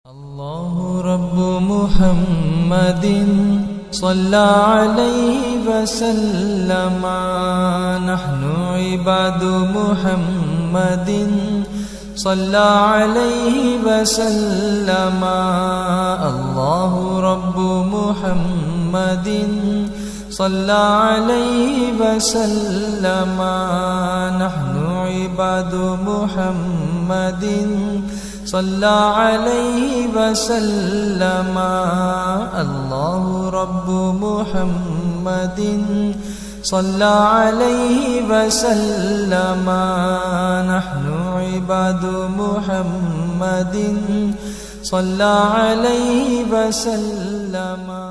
الله رب محمد صلى عليه وسلم نحن عباد محمد صلى عليه وسلم الله رب محمد صلى عليه وسلم نحن عباد محمد صلى عليه وسلم الله رب محمد صلى عليه وسلم نحن عباد محمد صلى عليه وسلم